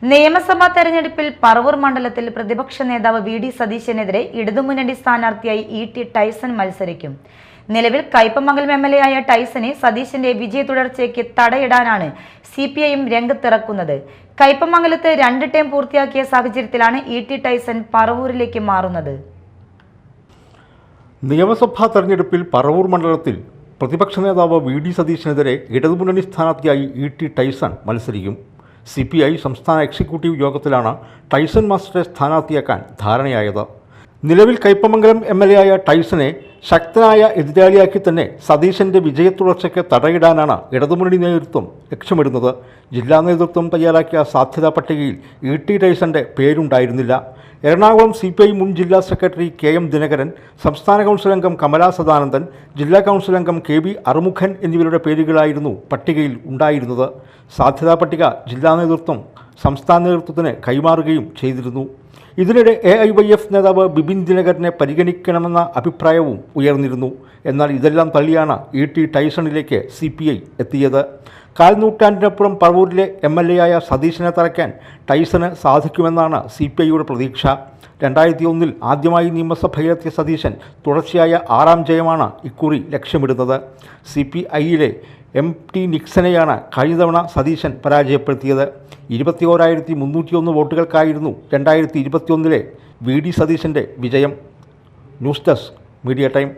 നിയമസഭാ തെരഞ്ഞെടുപ്പിൽ പറവൂർ മണ്ഡലത്തിൽ പ്രതിപക്ഷ നേതാവ് വി.ഡി. സതീശനെതിരെ ഇടതുമുന്നണി സ്ഥാനാർത്ഥിയായി ഇ.ടി. ടൈസൺ മത്സരിക്കും. നിലവിൽ കയ്പമംഗലം എം.എൽ.എ. ആയ ടൈസനെ സതീശന്റെ വിജയ തുടർച്ചയ്ക്ക് തടയിടാനാണ് CPIM രംഗത്തിറക്കുന്നത്. കയ്പമംഗലത്ത് 2 ടേം പൂർത്തിയാക്കിയ സാഹചര്യത്തിലാണ് ഇ.ടി. ടൈസൺ പറവൂരിലേക്ക് മാറുന്നത്. നിയമസഭാ തെരഞ്ഞെടുപ്പിൽ പറവൂർ മണ്ഡലത്തിൽ പ്രതിപക്ഷ നേതാവ് വി.ഡി. സതീശനെതിരെ ഇടതുമുന്നണി സ്ഥാനാർത്ഥിയായി ഇ.ടി. ടൈസൺ മത്സരിക്കും. CPI സംസ്ഥാന എക്സിക്യൂട്ടീവ് യോഗത്തിലാണ് ടൈസൺ മാസ്റ്ററെ സ്ഥാനാർത്ഥിയാക്കാൻ ധാരണയായത്. നിലവിൽ കയ്പമംഗലം എം.എൽ.എ. ആയ ടൈസനെ ശക്തനായ എതിരാളിയാക്കി തന്നെ സതീശന്റെ വിജയത്തുടർച്ചയ്ക്ക് തടയിടാനാണ് ഇടതുമുന്നണി നേതൃത്വം ലക്ഷ്യമിടുന്നത്. ജില്ലാ നേതൃത്വം തയ്യാറാക്കിയ സാധ്യതാ പട്ടികയിൽ ഇ.ടി. ടൈസന്റെ പേരുണ്ടായിരുന്നില്ല. എറണാകുളം CPI മുൻ ജില്ലാ സെക്രട്ടറി KM ദിനകരൻ, സംസ്ഥാന കൗൺസിൽ അംഗം കമലാ സദാനന്ദൻ, ജില്ലാ കൗൺസിൽ അംഗം KB അറുമുഖൻ എന്നിവരുടെ പേരുകളായിരുന്നു പട്ടികയിൽ ഉണ്ടായിരുന്നത്. സാധ്യതാ പട്ടിക ജില്ലാ നേതൃത്വം സംസ്ഥാന നേതൃത്വത്തിന് കൈമാറുകയും ചെയ്തിരുന്നു. ഇതിനിടെ AIYF നേതാവ് ബിപിൻ ദിനകരനെ പരിഗണിക്കണമെന്ന അഭിപ്രായവും ഉയർന്നിരുന്നു. എന്നാൽ ഇതെല്ലാം തള്ളിയാണ് ഇ.ടി. ടൈസണിലേക്ക് CPI എത്തിയത്. കാൽനൂറ്റാണ്ടിനപ്പുറം പറവൂരിലെ MLA ആയ സതീശനെ തറയ്ക്കാൻ ടൈസന് സാധിക്കുമെന്നാണ് CPIയുടെ പ്രതീക്ഷ. 2001 ആദ്യമായി നിയമസഭയിലെത്തിയ സതീശൻ തുടർച്ചയായ 6ാം ജയമാണ് ഇക്കുറി ലക്ഷ്യമിടുന്നത്. CPIയിലെ MT നിക്സനെയാണ് കഴിഞ്ഞ തവണ സതീശൻ പരാജയപ്പെടുത്തിയത്. 21,301 വോട്ടുകൾക്കായിരുന്നു 2021 വി.ഡി. സതീശൻ്റെ വിജയം. News desk media time.